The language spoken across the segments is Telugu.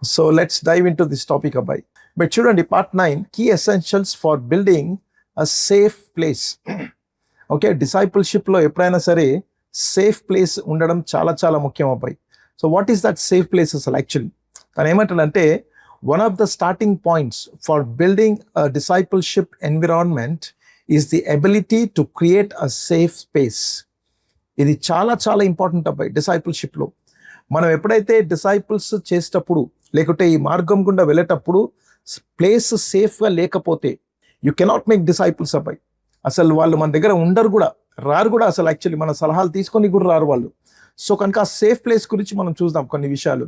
So let's dive into this topic, Abhay. But చూడండి part 9 key essentials for building a safe place. Okay, డిసైపుల్షిప్లో ఎప్పుడైనా సరే సేఫ్ ప్లేస్ ఉండడం చాలా చాలా ముఖ్యం అబ్బాయి. So what is that safe place అసలు యాక్చువల్లీ తను ఏమంటాడంటే one of the starting points for building a discipleship environment is the ability to create a safe space. ఇది చాలా చాలా ఇంపార్టెంట్ అబ్బాయి డిసైపుల్షిప్లో. మనం ఎప్పుడైతే డిసైపుల్స్ చేసేటప్పుడు లేకుంటే ఈ మార్గం గుండా వెళ్ళేటప్పుడు ప్లేస్ సేఫ్గా లేకపోతే యూ కెనాట్ మేక్ డిసైపుల్స్ అబ్బాయి. అసలు వాళ్ళు మన దగ్గర ఉండరు కూడా, రారు కూడా, అసలు యాక్చువల్లీ మన సలహాలు తీసుకొని కూడా రారు వాళ్ళు. సో కనుక ఆ సేఫ్ ప్లేస్ గురించి మనం చూద్దాం కొన్ని విషయాలు.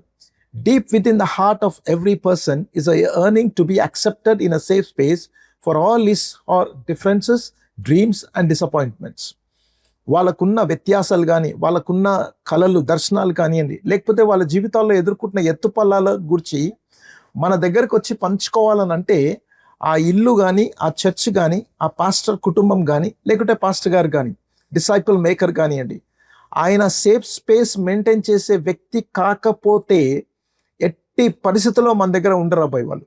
Deep with in the heart of every person is a earning to be accepted in a safe space for all his are differences, dreams and disappointments. వాళ్ళకున్న వ్యత్యాసాలు కానీ, వాళ్ళకున్న కళలు, దర్శనాలు కానివ్వండి, లేకపోతే వాళ్ళ జీవితాల్లో ఎదుర్కొంటున్న ఎత్తుపల్లాల గురించి మన దగ్గరకు వచ్చి పంచుకోవాలని అంటే ఆ ఇల్లు కానీ, ఆ చర్చ్ కానీ, ఆ పాస్టర్ కుటుంబం కానీ, లేకుంటే పాస్టర్ గారు కానీ, డిసైపుల్ మేకర్ కానివ్వండి, ఆయన సేఫ్ స్పేస్ మెయింటైన్ చేసే వ్యక్తి కాకపోతే ఎట్టి పరిస్థితుల్లో మన దగ్గర ఉండరు అబ్బాయి వాళ్ళు.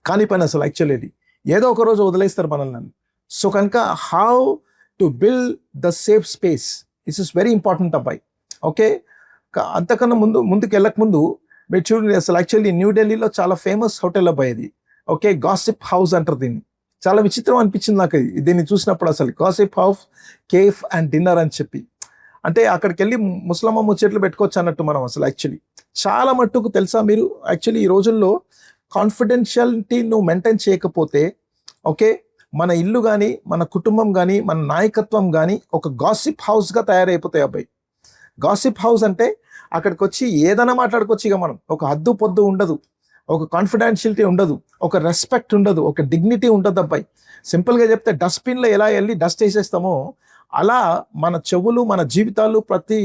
కాని పని అసలు యాక్చువల్లీ ఏదో ఒక రోజు వదిలేస్తారు మనల్ని. సో కనుక how to build the safe space this is very important అబ్బాయి. ఓకే, అంతకన్నా ముందుకు వెళ్ళక ముందు మీరు చూడండి, అసలు యాక్చువల్లీ న్యూఢిల్లీలో చాలా ఫేమస్ హోటల్ అబ్బాయి ఇది. ఓకే, గాసిప్ హౌస్ అంటారు దీన్ని. చాలా విచిత్రం అనిపించింది నాకు దీన్ని చూసినప్పుడు. అసలు gossip house cafe and dinner అని చెప్పి, అంటే అక్కడికి వెళ్ళి ముసలమ్మ ముచ్చట్లు పెట్టుకోవచ్చు అన్నట్టు మనం. అసలు యాక్చువల్లీ చాలా మట్టుకు తెలుసా మీరు, యాక్చువల్లీ ఈ రోజుల్లో కాన్ఫిడెన్షియాలిటీ నువ్వు మెయింటైన్ చేయకపోతే, ఓకే, మన ఇల్లు కానీ, మన కుటుంబం కానీ, మన నాయకత్వం కానీ ఒక గాసిప్ హౌస్గా తయారైపోతాయి అబ్బాయి. గాసిప్ హౌస్ అంటే అక్కడికి వచ్చి ఏదైనా మాట్లాడుకోవచ్చు. ఇక మనం ఒక హద్దు పొద్దు ఉండదు, ఒక కాన్ఫిడెన్షియలిటీ ఉండదు, ఒక రెస్పెక్ట్ ఉండదు, ఒక డిగ్నిటీ ఉండదు అబ్బాయి. సింపుల్గా చెప్తే డస్ట్బిన్లో ఎలా వెళ్ళి డస్ట్ వేసేస్తామో అలా మన చెవులు, మన జీవితాలు, ప్రతి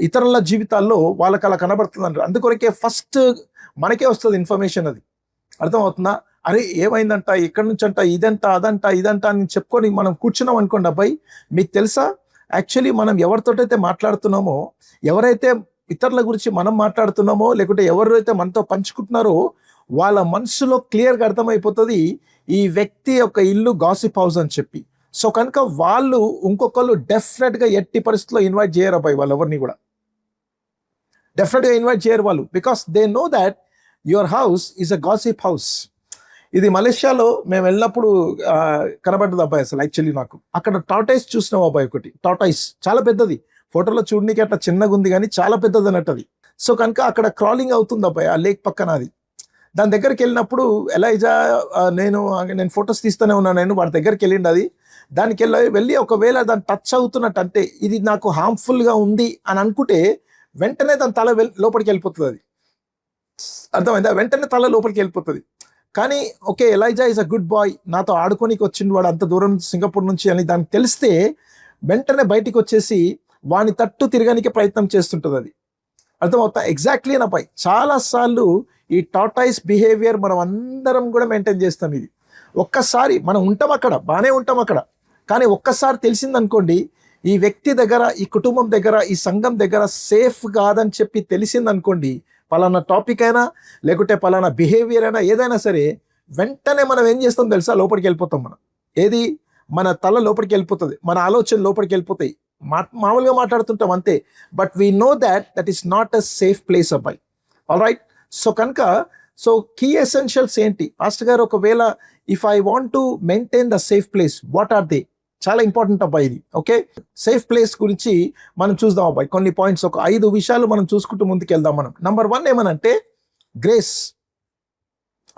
ఇతరుల జీవితాల్లో వాళ్ళకి అలా కనబడుతుంది. అందుకొరకే ఫస్ట్ మనకే వస్తుంది ఇన్ఫర్మేషన్. అది అర్థమవుతుందా? అరే ఏమైందంట, ఎక్కడి నుంచి అంట, ఇదంట, అదంట, ఇదంట అని చెప్పుకొని మనం కూర్చున్నాం అనుకోండి అబ్బాయి. మీకు తెలుసా యాక్చువల్లీ మనం ఎవరితోటైతే మాట్లాడుతున్నామో, ఎవరైతే ఇతరుల గురించి మనం మాట్లాడుతున్నామో, లేకుంటే ఎవరైతే మనతో పంచుకుంటున్నారో వాళ్ళ మనసులో క్లియర్గా అర్థమైపోతుంది ఈ వ్యక్తి యొక్క ఇల్లు గాసిప్ హౌస్ అని చెప్పి. సో కనుక వాళ్ళు ఇంకొకళ్ళు డెఫినెట్గా ఎట్టి పరిస్థితుల్లో ఇన్వైట్ చేయరు అబ్బాయి వాళ్ళు ఎవరిని కూడా. డెఫినెట్గా ఇన్వైట్ చేయరు వాళ్ళు, because they know that your house is a gossip house. ఇది మలేషియాలో మేము వెళ్ళినప్పుడు కనబడ్డది అబ్బాయి. అసలు యాక్చువల్లీ నాకు అక్కడ టార్టైస్ చూసినాం అబ్బాయి. ఒకటి టార్టైస్ చాలా పెద్దది, ఫోటోలో చూడడానికి అట్లా చిన్నగా ఉంది కానీ చాలా పెద్దది అన్నట్టు అది. సో కనుక అక్కడ క్రాలింగ్ అవుతుంది అబ్బాయి ఆ లేక్ పక్కన. అది దాని దగ్గరికి వెళ్ళినప్పుడు ఎలైజా నేను ఫొటోస్ తీస్తూనే ఉన్నాను, నేను వాడి దగ్గరికి వెళ్ళిండి. అది దానికి వెళ్ళి ఒకవేళ దాన్ని టచ్ అవుతున్నట్టు అంటే ఇది నాకు హార్మ్ఫుల్గా ఉంది అని అనుకుంటే వెంటనే దాని తల లోపలికి వెళ్ళిపోతుంది. అది అర్థమైందా? వెంటనే తల లోపలికి వెళ్ళిపోతుంది. కానీ okay, Eliza is a good boy, నాతో ఆడుకోనికి వచ్చిండు వాడు అంత దూరం నుంచి, సింగపూర్ నుంచి అని దానికి తెలిస్తే వెంటనే బయటికి వచ్చేసి వాని తట్టు తిరగడానికి ప్రయత్నం చేస్తుంటుంది. అది అర్థమవుతా? ఎగ్జాక్ట్లీ నా పై చాలాసార్లు ఈ టార్టాయిస్ బిహేవియర్ మనం అందరం కూడా మెయింటైన్ చేస్తాం. ఇది ఒక్కసారి మనం ఉంటాం అక్కడ, బాగానే ఉంటాం అక్కడ, కానీ ఒక్కసారి తెలిసిందనుకోండి ఈ వ్యక్తి దగ్గర, ఈ కుటుంబం దగ్గర, ఈ సంఘం దగ్గర సేఫ్ కాదని చెప్పి తెలిసిందనుకోండి, పలానా టాపిక్ అయినా లేకుంటే పలానా బిహేవియర్ అయినా ఏదైనా సరే, వెంటనే మనం ఏం చేస్తాం తెలుసా? లోపలికి వెళ్ళిపోతాం. మనం ఏది మన తల లోపలికి వెళ్ళిపోతుంది, మన ఆలోచనలు లోపలికి వెళ్ళిపోతాయి. మామూలుగా మాట్లాడుతుంటాం అంతే, but we know that is not a safe place అబ్బాయి. ఆల్ రైట్, సో కనుక సో కీ ఎసెన్షియల్స్ ఏంటి పాస్టర్ గారు? ఒకవేళ if I want to maintain the safe place, what are they? చాలా ఇంపార్టెంట్ అబ్బాయి ఇది. ఓకే, సేఫ్ ప్లేస్ గురించి మనం చూద్దాం అబ్బాయి. కొన్ని పాయింట్స్, ఒక 5 విషయాలు మనం చూసుకుంటూ ముందుకు వెళ్దాం మనం. నంబర్ 1 ఏమనంటే గ్రేస్.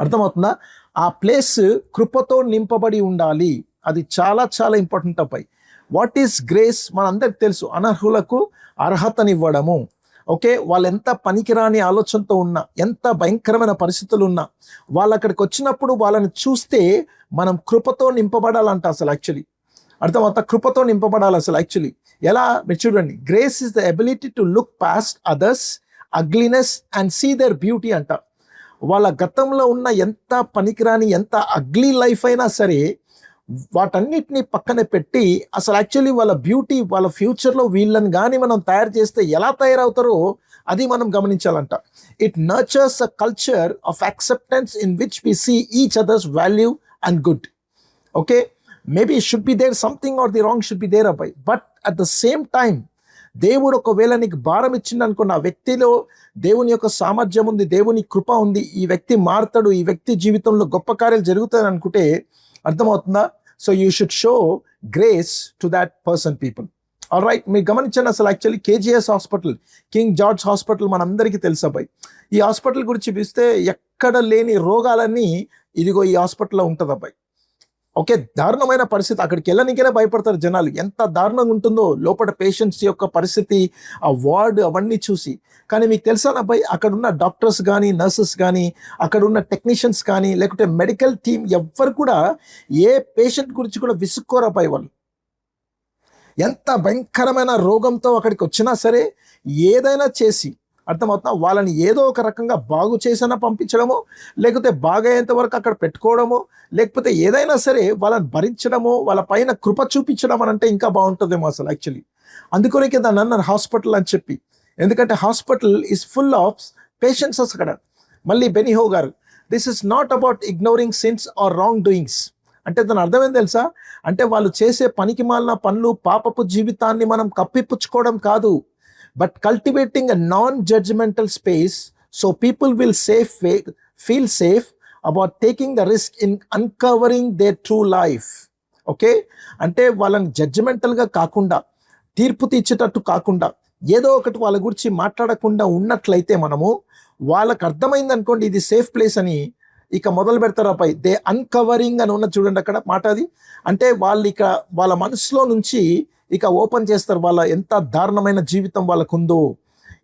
అర్థమవుతుందా? ఆ ప్లేస్ కృపతో నింపబడి ఉండాలి. అది చాలా చాలా ఇంపార్టెంట్ అబ్బాయి. What is grace? మనందరికి తెలుసు, అనర్హులకు అర్హతనివ్వడము. ఓకే, వాళ్ళు ఎంత పనికిరాని ఆలోచనతో ఉన్నా, ఎంత భయంకరమైన పరిస్థితులు ఉన్నా, వాళ్ళు అక్కడికి వచ్చినప్పుడు వాళ్ళని చూస్తే మనం కృపతో నింపబడాలంట. అసలు యాక్చువల్లీ అర్థమవుతా? కృపతో నింపబడాలి అసలు యాక్చువల్లీ. ఎలా? మీరు చూడండి, grace is the ability to look past others ugliness and see their beauty అంట. వాళ్ళ గతంలో ఉన్న ఎంత పనికిరాని, ఎంత అగ్లీ లైఫ్ అయినా సరే వాటన్నిటిని పక్కన పెట్టి అసలు యాక్చువల్లీ వాళ్ళ బ్యూటీ, వాళ్ళ ఫ్యూచర్లో వీళ్ళని కానీ మనం తయారు చేస్తే ఎలా తయారవుతారో అది మనం గమనించాలంట. It nurtures a culture of acceptance in which we see each others value and good. Okay, maybe should be there something are the wrong should be there అబ్బాయి, but at the same time దేవుడు ఒకవేళ నీకు భారం ఇచ్చింది అనుకున్న ఆ వ్యక్తిలో దేవుని యొక్క సామర్థ్యం ఉంది, దేవుని కృప ఉంది, ఈ వ్యక్తి మారుతాడు, ఈ వ్యక్తి జీవితంలో గొప్ప కార్యాలు జరుగుతాయని అనుకుంటే అర్థమవుతుందా? So you should show grace to that person people. All right, మీరు గమనించండి, అసలు actually KGS hospital, king George hospital మనందరికీ తెలుసు అబ్బాయి. ఈ హాస్పిటల్ గురించి చూస్తే ఎక్కడ లేని రోగాలన్నీ ఇదిగో ఈ హాస్పిటల్లో ఉంటుంది అబ్బాయి. ఓకే, దారుణమైన పరిస్థితి, అక్కడికి వెళ్ళనికైనా భయపడతారు జనాలు, ఎంత దారుణంగా ఉంటుందో లోపల పేషెంట్స్ యొక్క పరిస్థితి, ఆ వార్డు అవన్నీ చూసి. కానీ మీకు తెలుసా అబ్బాయి, అక్కడ ఉన్న డాక్టర్స్ కానీ, నర్సెస్ కానీ, అక్కడ ఉన్న టెక్నీషియన్స్ కానీ, లేకుంటే మెడికల్ టీం ఎవ్వరు కూడా ఏ పేషెంట్ గురించి కూడా విసుక్కోరు అబ్బాయి. వాళ్ళు ఎంత భయంకరమైన రోగంతో అక్కడికి వచ్చినా సరే ఏదైనా చేసి, అర్థమవుతున్నా, వాళ్ళని ఏదో ఒక రకంగా బాగు చేసినా పంపించడమో, లేకపోతే బాగయ్యేంత వరకు అక్కడ పెట్టుకోవడమో, లేకపోతే ఏదైనా సరే వాళ్ళని భరించడమో, వాళ్ళ పైన కృప చూపించడం అని అంటే ఇంకా బాగుంటుందేమో అసలు యాక్చువల్లీ. అందుకొనికే దాన్ని అన్నారు హాస్పిటల్ అని చెప్పి, ఎందుకంటే hospital is full of patients అక్కడ. మళ్ళీ బెనిహో గారు, this is not about ignoring sins or wrong doings. అంటే దాని అర్థం ఏం తెలుసా? అంటే వాళ్ళు చేసే పనికి మాలిన పనులు, పాపపు జీవితాన్ని మనం కప్పిపుచ్చుకోవడం కాదు, but cultivating a non-judgmental space so people will feel safe about taking the risk in uncovering their true life. Okay, అంటే వాళ్ళని జడ్జిమెంటల్గా కాకుండా, తీర్పు తీర్చేటట్టు కాకుండా, ఏదో ఒకటి వాళ్ళ గురించి మాట్లాడకుండా ఉన్నట్లయితే మనము, వాళ్ళకి అర్థమైంది అనుకోండి ఇది సేఫ్ ప్లేస్ అని, ఇక మొదలు పెడతారు పై దే అన్కవరింగ్ అని ఉన్న చూడండి అక్కడ మాట. అది అంటే వాళ్ళు ఇక వాళ్ళ మనసులో నుంచి ఇక ఓపెన్ చేస్తారు, వాళ్ళ ఎంత దారుణమైన జీవితం వాళ్ళకు ఉందో,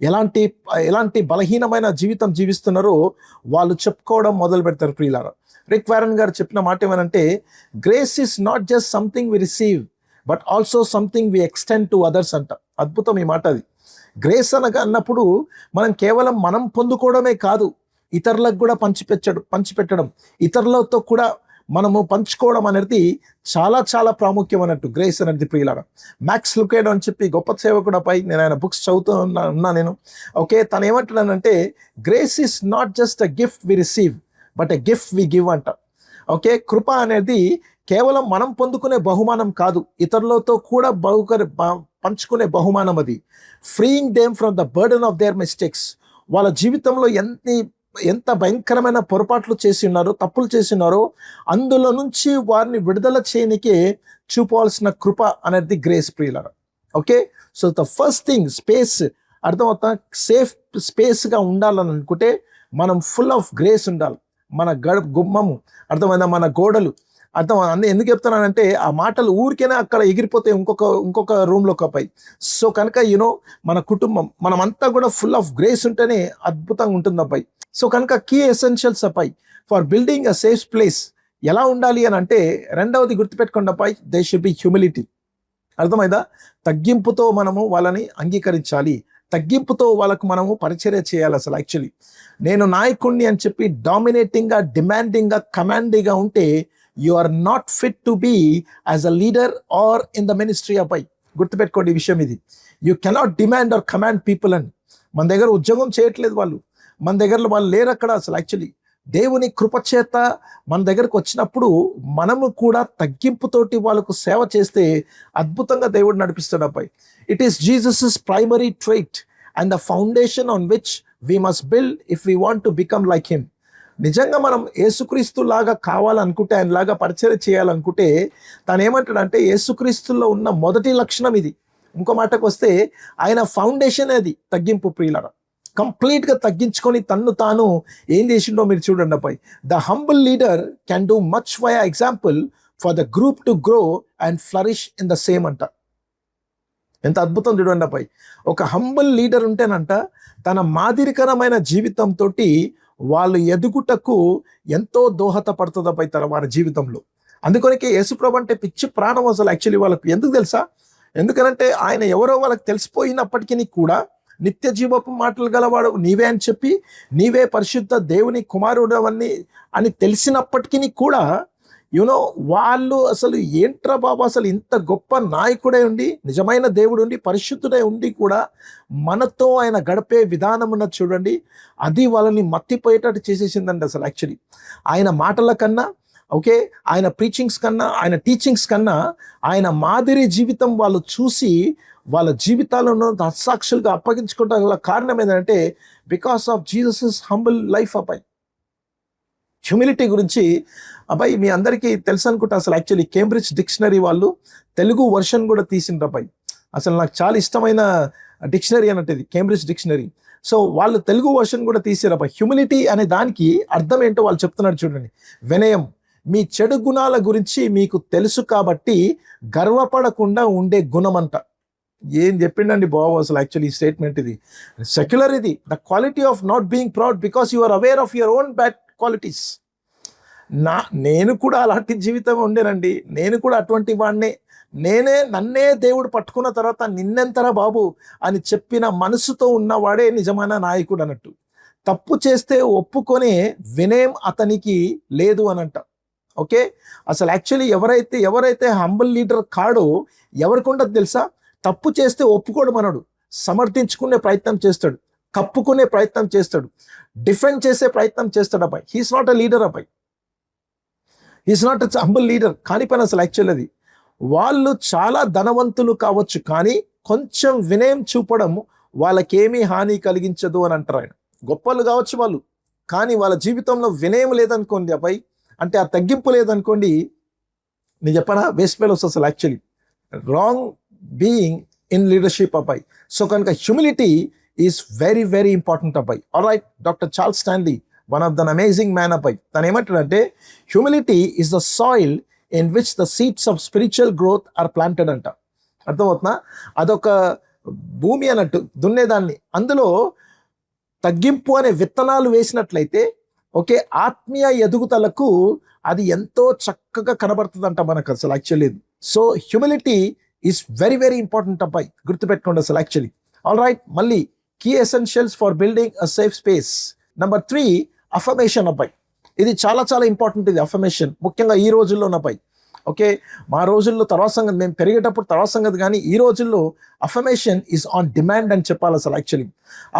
ఎలాంటి బలహీనమైన జీవితం జీవిస్తున్నారో వాళ్ళు చెప్పుకోవడం మొదలు పెడతారు. ప్రియులారా, రిక్ వారెన్ గారు చెప్పిన మాట ఏమనంటే, grace is not just something we receive but also something we extend to others అంట. అద్భుతం ఈ మాట. అది గ్రేస్ అన్నప్పుడు మనం కేవలం మనం పొందుకోవడమే కాదు, ఇతరులకు కూడా పంచిపెట్టడం, ఇతరులతో కూడా మనము పంచుకోవడం అనేది చాలా చాలా ప్రాముఖ్యం అన్నట్టు గ్రేస్ అనేది. ప్రియులారా, మ్యాక్స్ లుకేడో అని చెప్పి గొప్ప సేవకుడు పై నేను ఆయన బుక్స్ చదువుతూ ఉన్నా నేను. ఓకే, తను ఏమంటున్నానంటే, grace is not just a gift we receive but a gift we give అంట. ఓకే, కృప అనేది కేవలం మనం పొందుకునే బహుమానం కాదు, ఇతరులతో కూడా పంచుకునే బహుమానం అది. Freeing them from the burden of their mistakes. వాళ్ళ జీవితంలో ఎంత భయంకరమైన పొరపాట్లు చేసి ఉన్నారో, తప్పులు చేసి ఉన్నారో, అందులో నుంచి వారిని విడుదల చేయనికే చూపవలసిన కృప అనేది గ్రేస్. ప్రియులారా, okay, so the first thing space అర్థమవుతా, సేఫ్ స్పేస్గా ఉండాలని అనుకుంటే మనం ఫుల్ ఆఫ్ గ్రేస్ ఉండాలి. మన గుమ్మము అర్థమైందా, మన గోడలు అర్థం. ఎందుకు చెప్తున్నానంటే ఆ మాటలు ఊరికైనా అక్కడ ఎగిరిపోతే ఇంకొక రూమ్లోకి పై. సో కనుక మన కుటుంబం మనమంతా కూడా ఫుల్ ఆఫ్ గ్రేస్ ఉంటేనే అద్భుతంగా ఉంటుంది అబ్బాయి. సో కనుక కీ ఎసెన్షియల్స్ అబ్బాయి for building a safe place ఎలా ఉండాలి అని అంటే, రెండవది గుర్తుపెట్టుకోండి అబ్బాయి, దే షుడ్ బి హ్యూమిలిటీ. అర్థమైందా? తగ్గింపుతో మనము వాళ్ళని అంగీకరించాలి, తగ్గింపుతో వాళ్ళకు మనము పరిచర్య చేయాలి. అసలు యాక్చువల్లీ నేను నాయకుడిని అని చెప్పి డామినేటింగ్గా, డిమాండింగ్గా, కమాండింగ్గా ఉంటే you are not fit to be as a leader or in the ministry అబ్బాయి. గుర్తుపెట్టుకోండి ఈ విషయం ఇది. You cannot demand or command people అని. మన దగ్గర ఉద్యోగం చేయట్లేదు వాళ్ళు, మన దగ్గర వాళ్ళు లేరు అక్కడ. అసలు యాక్చువల్లీ దేవుని కృపచేత మన దగ్గరకు వచ్చినప్పుడు మనము కూడా తగ్గింపుతోటి వాళ్ళకు సేవ చేస్తే అద్భుతంగా దేవుడు నడిపిస్తాడు అబ్బాయి. It is Jesus primary trait and the foundation on which we must build if we want to become like him. నిజంగా మనం యేసుక్రీస్తు లాగా కావాలనుకుంటే, ఆయనలాగా పరిచయం చేయాలనుకుంటే, తను ఏమంటాడంటే యేసుక్రీస్తుల్లో ఉన్న మొదటి లక్షణం ఇది. ఇంకో మాటకు వస్తే ఆయన ఫౌండేషన్ అది తగ్గింపు. ప్రియులారా, కంప్లీట్గా తగ్గించుకొని తన్ను తాను ఏం చేసిండో మీరు చూడండి అబ్బాయి. The humble leader can do much via example for the group two grow and flourish in the same అంట. ఎంత అద్భుతం చూడండి అబ్బాయి. ఒక హంబుల్ లీడర్ ఉంటేనంట తన మాదిరికరమైన జీవితంతో వాళ్ళు ఎదుగుటకు ఎంతో దోహదపడుతుంది అబ్బాయి వారి జీవితంలో. అందుకొనికే యేసుప్రభు అంటే పిచ్చి ప్రాణం అసలు యాక్చువల్లీ వాళ్ళకు. ఎందుకు తెలుసా? ఎందుకనంటే ఆయన ఎవరో వాళ్ళకి తెలిసిపోయినప్పటికీ కూడా నిత్య జీవపు మాటలు గలవాడు నీవే అని చెప్పి, నీవే పరిశుద్ధ దేవుని కుమారుడు అని తెలిసినప్పటికీ కూడా యునో వాళ్ళు అసలు ఏంట్రా బాబు, అసలు ఇంత గొప్ప నాయకుడే ఉండి, నిజమైన దేవుడు ఉండి, పరిశుద్ధుడై ఉండి కూడా మనతో ఆయన గడిపే విధానం ఉన్నది చూడండి, అది వాళ్ళని మత్తిపోయేటట్టు చేసేసిందండి అసలు యాక్చువల్లీ. ఆయన మాటల కన్నా, ఓకే, ఆయన ప్రీచింగ్స్ కన్నా, ఆయన టీచింగ్స్ కన్నా ఆయన మాదిరి జీవితం వాళ్ళు చూసి వాళ్ళ జీవితాలను హత్సాక్షులుగా అప్పగించుకోవడం గల కారణం ఏంటంటే because of Jesus humble life. అబ్బాయి హ్యూమిలిటీ గురించి అబ్బాయి మీ అందరికీ తెలుసు అనుకుంటా. అసలు యాక్చువల్లీ కేంబ్రిడ్జ్ డిక్షనరీ వాళ్ళు తెలుగు వర్షన్ కూడా తీసిండ్రు అబ్బాయి. అసలు నాకు చాలా ఇష్టమైన డిక్షనరీ అన్నట్టు ఇది కేంబ్రిడ్జ్ డిక్షనరీ. సో వాళ్ళు తెలుగు వర్షన్ కూడా తీసారు అబ్బాయి. హ్యూమిలిటీ అనే దానికి అర్థం ఏంటో వాళ్ళు చెప్తున్నారు చూడండి. వినయం, మీ చెడు గుణాల గురించి మీకు తెలుసు కాబట్టి గర్వపడకుండా ఉండే గుణం అంట. ఏం చెప్పిండండి బాబు అసలు యాక్చువల్లీ ఈ స్టేట్మెంట్. ఇది సెక్యులర్, ఇది the quality of not being proud because you are aware of your own bad qualities. నేను కూడా అలాంటి జీవితం ఉండేనండి, నేను కూడా అటువంటి వాడినే. నన్నే దేవుడు పట్టుకున్న తర్వాత నిన్నెంతరా బాబు అని చెప్పిన మనసుతో ఉన్నవాడే నిజమైన నాయకుడు అన్నట్టు. తప్పు చేస్తే ఒప్పుకొనే వినయం అతనికి లేదు అనంట. ఓకే, అసలు యాక్చువల్లీ ఎవరైతే హంబుల్ లీడర్ కాడో ఎవరికి ఉండదు తెలుసా? తప్పు చేస్తే ఒప్పుకోడు మనడు, సమర్థించుకునే ప్రయత్నం చేస్తాడు, కప్పుకునే ప్రయత్నం చేస్తాడు, డిఫెండ్ చేసే ప్రయత్నం చేస్తాడు అబ్బాయి. హీస్ నాట్ అ లీడర్ అబ్బాయి, he's not a humble leader. కానీ పని అసలు యాక్చువల్ అది. వాళ్ళు చాలా ధనవంతులు కావచ్చు, కానీ కొంచెం వినయం చూపడం వాళ్ళకేమీ హాని కలిగించదు అని అంటారు ఆయన. గొప్పలు కావచ్చు వాళ్ళు, కానీ వాళ్ళ జీవితంలో వినయం లేదనుకోండి అబ్బాయి, అంటే ఆ తగ్గింపు లేదనుకోండి, నేను చెప్పనా, వేస్ట్ ఫెలోస్ అసలు actually. Wrong being in leadership అబ్బాయి. సో కనుక humility is very very important అబ్బాయి. Alright, doctor Charles Stanley, one of than amazing man అబ్బాయి, తను ఏమంటాడంటే humility is the soil in which the seeds of spiritual growth are planted అంట. అర్థమవుతుందా? అదొక భూమి అన్నట్టు, దున్నేదాన్ని, అందులో తగ్గింపు అనే విత్తనాలు వేసినట్లయితే ఓకే, ఆత్మీయ ఎదుగుదలకు అది ఎంతో చక్కగా కనబడుతుందంట మనకు అసలు actually. So humility is very very important అబ్బాయి, గుర్తుపెట్టుకోండి అసలు యాక్చువల్లీ. ఆల్ రైట్, మళ్ళీ key essentials for building a safe space. Number 3, affirmation అబ్బాయి. ఇది చాలా చాలా ఇంపార్టెంట్, ఇది అఫర్మేషన్, ముఖ్యంగా ఈ రోజుల్లో అబ్బాయి. ఓకే, మా రోజుల్లో తర్వాత సంగతి, మేము పెరిగేటప్పుడు తర్వాత సంగతి, కానీ ఈ రోజుల్లో అఫర్మేషన్ ఈజ్ ఆన్ డిమాండ్ అని చెప్పాలి అసలు యాక్చువల్లీ.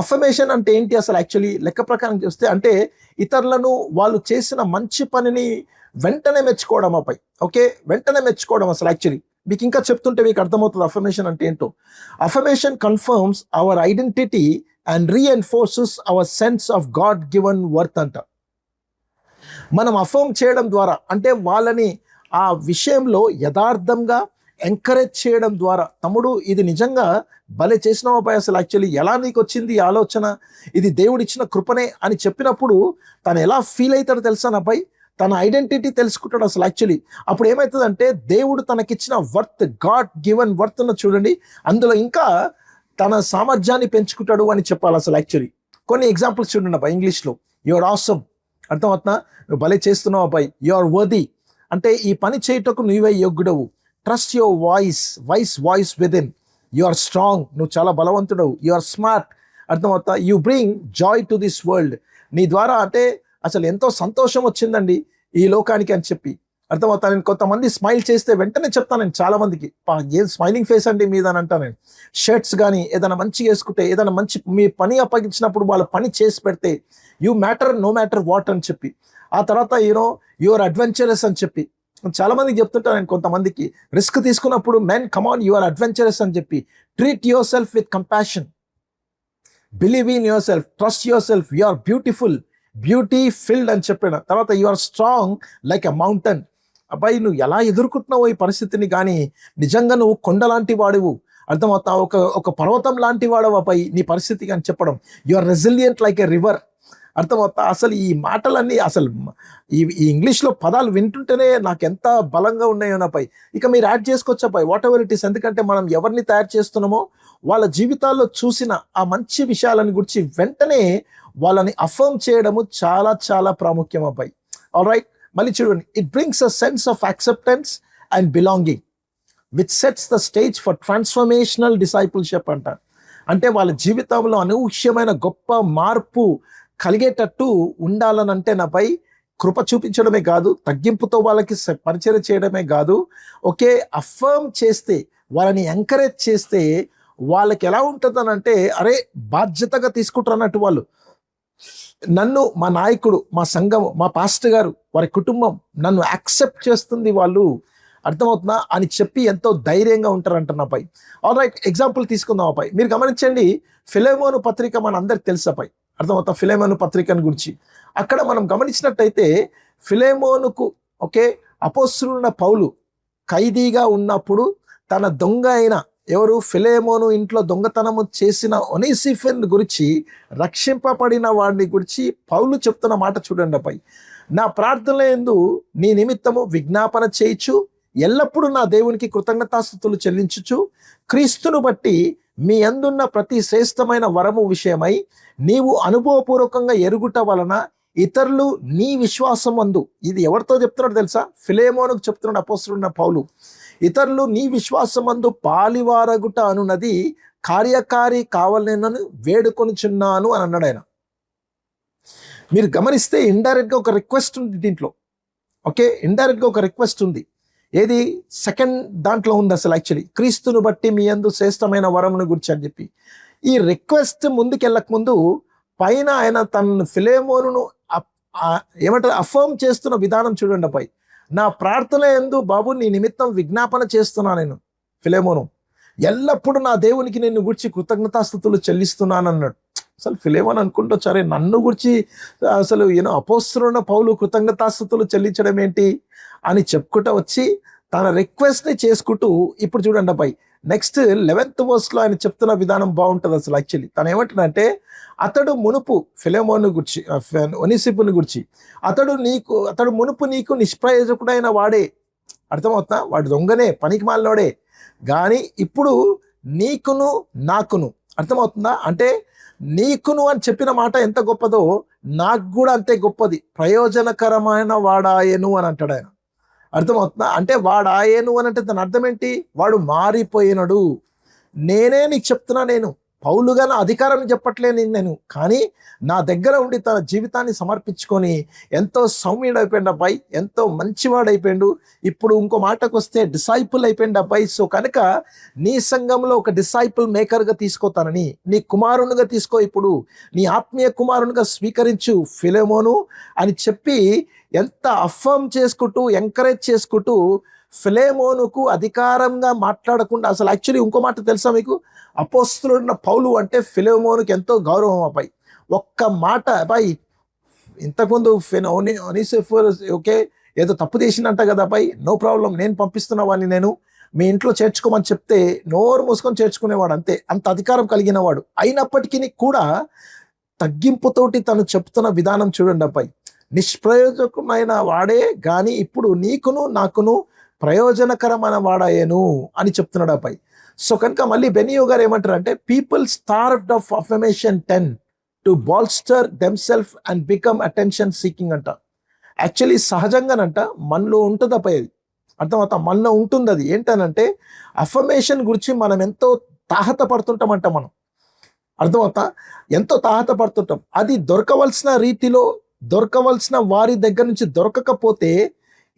అఫర్మేషన్ అంటే ఏంటి అసలు యాక్చువల్లీ లెక్క ప్రకారం చూస్తే, అంటే ఇతరులను వాళ్ళు చేసిన మంచి పనిని వెంటనే మెచ్చుకోవడం అబ్బాయి. ఓకే, వెంటనే మెచ్చుకోవడం అసలు యాక్చువల్లీ. మీకు ఇంకా చెప్తుంటే మీకు అర్థమవుతుంది అఫర్మేషన్ అంటే ఏంటో. Affirmation confirms our identity and reinforces our sense of God given worth అంట. మనం అఫర్మ్ చేయడం ద్వారా, అంటే వాళ్ళని ఆ విషయంలో యథార్థంగా ఎంకరేజ్ చేయడం ద్వారా, తమ్ముడు ఇది నిజంగా భలే చేసినావు అబ్బాయి, అసలు యాక్చువల్లీ ఎలా నీకు వచ్చింది ఈ ఆలోచన, ఇది దేవుడిచ్చిన కృపనే అని చెప్పినప్పుడు తను ఎలా ఫీల్ అవుతాడో తెలుసా అబ్బాయి, తన ఐడెంటిటీ తెలుసుకుంటాడు అసలు యాక్చువల్లీ. అప్పుడు ఏమవుతుందంటే దేవుడు తనకిచ్చిన వర్త్, గాడ్ గివెన్ వర్త్ ఉన్న చూడండి, అందులో ఇంకా తన సామర్థ్యాన్ని పెంచుకుంటాడు అని చెప్పాలి అసలు యాక్చువల్లీ. కొన్ని ఎగ్జాంపుల్స్ చూడండి అబ్బాయి ఇంగ్లీష్లో. యువర్ ఆసమ్, అర్థమవుతున్నా, నువ్వు భలే చేస్తున్నావు అబ్బాయి. యువర్ వర్ది, అంటే ఈ పని చేయటకు నువ్వే యోగ్యుడవు. Trust your voice within. You are strong, నువ్వు చాలా బలవంతుడవు. యు ఆర్ స్మార్ట్, అర్థమవుతా. You bring joy to this world, నీ ద్వారా అంటే అసలు ఎంతో సంతోషం వచ్చిందండి ఈ లోకానికి అని చెప్పి, అర్థమవుతా. నేను కొంతమంది స్మైల్ చేస్తే వెంటనే చెప్తాను నేను చాలా మందికి, ఏం స్మైలింగ్ ఫేస్ అండి మీద అని అంటాను నేను. షర్ట్స్ కానీ ఏదైనా మంచిగా వేసుకుంటే, ఏదైనా మంచి మీ పని అప్పగించినప్పుడు వాళ్ళ పని చేసి పెడితే, you matter no matter what అని చెప్పి, ఆ తర్వాత యువర్ అడ్వెంచరస్ అని చెప్పి చాలా మందికి చెప్తుంటాను నేను. కొంతమందికి రిస్క్ తీసుకున్నప్పుడు, మెన్ కమాన్ యువర్ అడ్వెంచరస్ అని చెప్పి, treat yourself with compassion, believe in yourself, trust yourself, you are beautiful, beauty filled అని చెప్పాడు. తర్వాత you are strong like a mountain. అబ్బాయి నువ్వు ఎలా ఎదుర్కొంటున్నావు ఈ పరిస్థితిని, కానీ నిజంగా నువ్వు కొండ లాంటి వాడువు, అర్థమవుతా, ఒక పర్వతం లాంటి వాడవు అబ్బాయి నీ పరిస్థితికి అని చెప్పడం. You are resilient like a river, అర్థమవుతా. అసలు ఈ మాటలన్నీ అసలు ఈ ఇంగ్లీష్లో పదాలు వింటుంటేనే నాకు ఎంత బలంగా ఉన్నాయో నాపై. ఇక మీరు యాడ్ చేసుకోవచ్చు అబ్బాయి, వాట్ ఎవర్ ఇట్ ఈస్. ఎందుకంటే మనం ఎవరిని తయారు చేస్తున్నామో వాళ్ళ జీవితాల్లో చూసిన ఆ మంచి విషయాలని గురించి వెంటనే వాళ్ళని అఫర్మ్ చేయడము చాలా చాలా ప్రాముఖ్యం అబ్బాయి. ఆల్ రైట్, మళ్ళీ చూడండి. It brings a sense of acceptance and belonging which sets the stage for transformational discipleship అంట. అంటే వాళ్ళ జీవితంలో అనూహ్యమైన గొప్ప మార్పు కలిగేటట్టు ఉండాలని అంటే నాపై కృప చూపించడమే కాదు, తగ్గింపుతో వాళ్ళకి పరిచయం చేయడమే కాదు, ఓకే, అఫర్మ్ చేస్తే, వాళ్ళని ఎంకరేజ్ చేస్తే వాళ్ళకి ఎలా ఉంటుందనంటే, అరే బాధ్యతగా తీసుకుంటారు అన్నట్టు వాళ్ళు. నన్ను మా నాయకుడు, మా సంఘం, మా పాస్టర్ గారు, వారి కుటుంబం నన్ను యాక్సెప్ట్ చేస్తుంది వాళ్ళు, అర్థమవుతుందా అని చెప్పి ఎంతో ధైర్యంగా ఉంటారంట నాపై. ఆల్ రైట్, ఎగ్జాంపుల్ తీసుకుందాం అపై. మీరు గమనించండి, ఫిలెమోను పత్రిక మన అందరికి తెలుసు అపై, అర్థమవుతా ఫిలెమోను పత్రికను గురించి. అక్కడ మనం గమనించినట్టయితే ఫిలెమోనుకు, ఓకే, అపోస్తలుడైన పౌలు ఖైదీగా ఉన్నప్పుడు తన దొంగ అయిన ఎవరు ఫిలెమోను ఇంట్లో దొంగతనము చేసిన ఒనేసిఫెను గురించి, రక్షింపబడిన వాడిని గురించి పౌలు చెప్తున్న మాట చూడండి అపై. నా ప్రార్థనల యందు నీ నిమిత్తము విజ్ఞాపన చేయించు, ఎల్లప్పుడూ నా దేవునికి కృతజ్ఞతాస్తుతులు చెల్లించుచు, క్రీస్తును బట్టి మీ అందున్న ప్రతి శ్రేష్టమైన వరము విషయమై నీవు అనుభవపూర్వకంగా ఎరుగుట వలన ఇతరులు నీ విశ్వాసం అందు, ఇది ఎవరితో చెప్తున్నాడు తెలుసా? ఫిలెమోనుకు చెప్తున్నాడు అపోస్తలుడైన పౌలు. ఇతరులు నీ విశ్వాసమందు పాలివారగుట అనున్నది కార్యకారి కావాలని వేడుకొనిచున్నాను అని అన్నాడు ఆయన. మీరు గమనిస్తే ఇండైరెక్ట్గా ఒక రిక్వెస్ట్ ఉంది దీంట్లో, ఓకే, ఇండైరెక్ట్గా ఒక రిక్వెస్ట్ ఉంది. ఏది? సెకండ్ దాంట్లో ఉంది అసలు యాక్చువల్లీ, క్రీస్తును బట్టి మీ యందు శ్రేష్టమైన వరమును గురించి అని చెప్పి. ఈ రిక్వెస్ట్ ముందుకెళ్ళక ముందు పైన ఆయన తన ఫిలెమోనును ఏమంటారు అఫర్మ్ చేస్తున్న విధానం చూడండి పై. నా ప్రార్థన యందు బాబు నీ నిమిత్తం విజ్ఞాపన చేస్తున్నా నేను ఫిలెమోను, ఎల్లప్పుడూ నా దేవునికి నిన్ను గురించి కృతజ్ఞతాస్తుతులు చెల్లిస్తున్నాను అన్నాడు. అసలు ఫిలెమోను అనుకుంటూ, సరే నన్ను గురించి అసలు అపోస్తలుడైన పౌలు కృతజ్ఞతాస్తుతులు చెల్లించడం ఏంటి అని చెప్పుకుంటూ వచ్చి తన రిక్వెస్ట్ని చేసుకుంటూ, ఇప్పుడు చూడండి అబ్బాయి నెక్స్ట్ 11th verse ఆయన చెప్తున్న విధానం బాగుంటుంది అసలు యాక్చువల్లీ. తను ఏమంటున్నాడంటే, అతడు మునుపు ఫిలెమోను గురించి, ఒనేసిఫుని గురించి, అతడు మునుపు నీకు నిష్ప్రయోజకుడైన వాడే, అర్థమవుతున్నా, వాడు దొంగనే, పనికి మాలినోడే, కానీ ఇప్పుడు నీకును నాకును, అర్థమవుతుందా, అంటే నీకును అని చెప్పిన మాట ఎంత గొప్పదో నాకు కూడా అంతే గొప్పది, ప్రయోజనకరమైన వాడాయను అని అంటాడు ఆయన. అర్థమవుతుందా? అంటే వాడాయను అని అంటే దాని అర్థం ఏంటి? వాడు మారిపోయినాడు. నేనే నీకు చెప్తున్నా, నేను పౌలుగా నా అధికారం చెప్పట్లేను నేను, కానీ నా దగ్గర ఉండి తన జీవితాన్ని సమర్పించుకొని ఎంతో సౌమ్యుడు అయిపోయింది అబ్బాయి, ఎంతో మంచివాడు అయిపోయాడు. ఇప్పుడు ఇంకో మాటకు వస్తే డిసైపుల్ అయిపోయింది అబ్బాయి. సో కనుక నీ సంఘంలో ఒక డిసైపుల్ మేకర్గా తీసుకోతానని, నీ కుమారునిగా తీసుకో, ఇప్పుడు నీ ఆత్మీయ కుమారునిగా స్వీకరించు ఫిలెమోను అని చెప్పి ఎంత అఫర్మ్ చేసుకుంటూ ఎంకరేజ్ చేసుకుంటూ ఫిలెమోనుకు అధికారంగా మాట్లాడకుండా, అసలు యాక్చువల్లీ ఇంకో మాట తెలుసా మీకు? అపోస్తలుడైన పౌలు అంటే ఫిలెమోనుకి ఎంతో గౌరవం అబ్బాయి. ఒక్క మాట అబ్బాయి, ఇంతకుముందు ఒనేసిఫరు ఓకే ఏదో తప్పు చేసినంట కదా అబ్బాయి, నో ప్రాబ్లం, నేను పంపిస్తున్న వాడిని, నేను మీ ఇంట్లో చేర్చుకోమని చెప్తే నోరు మూసుకొని చేర్చుకునేవాడు, అంతే, అంత అధికారం కలిగిన వాడు. అయినప్పటికీ కూడా తగ్గింపుతోటి తను చెప్తున్న విధానం చూడండి అబ్బాయి. నిష్ప్రయోజకమైన వాడే కానీ ఇప్పుడు నీకును నాకును ప్రయోజనకరమైన వాడాయేను అని చెప్తున్నాడు అబ్బాయి. సో కనుక మళ్ళీ బెనియో గారు ఏమంటారు అంటే, people starved of affirmation 10 to bolster themselves and become attention seeking అంట. యాక్చువల్లీ సహజంగానంట మనలో ఉంటుంది అబ్బాయి, అది అర్థమవుతా, మనలో ఉంటుంది. అది ఏంటనంటే అఫర్మేషన్ గురించి మనం ఎంతో తాహత పడుతుంటామంట, మనం అర్థమవుతా, ఎంతో తాహత పడుతుంటాం. అది దొరకవలసిన రీతిలో, దొరకవలసిన వారి దగ్గర నుంచి దొరకకపోతే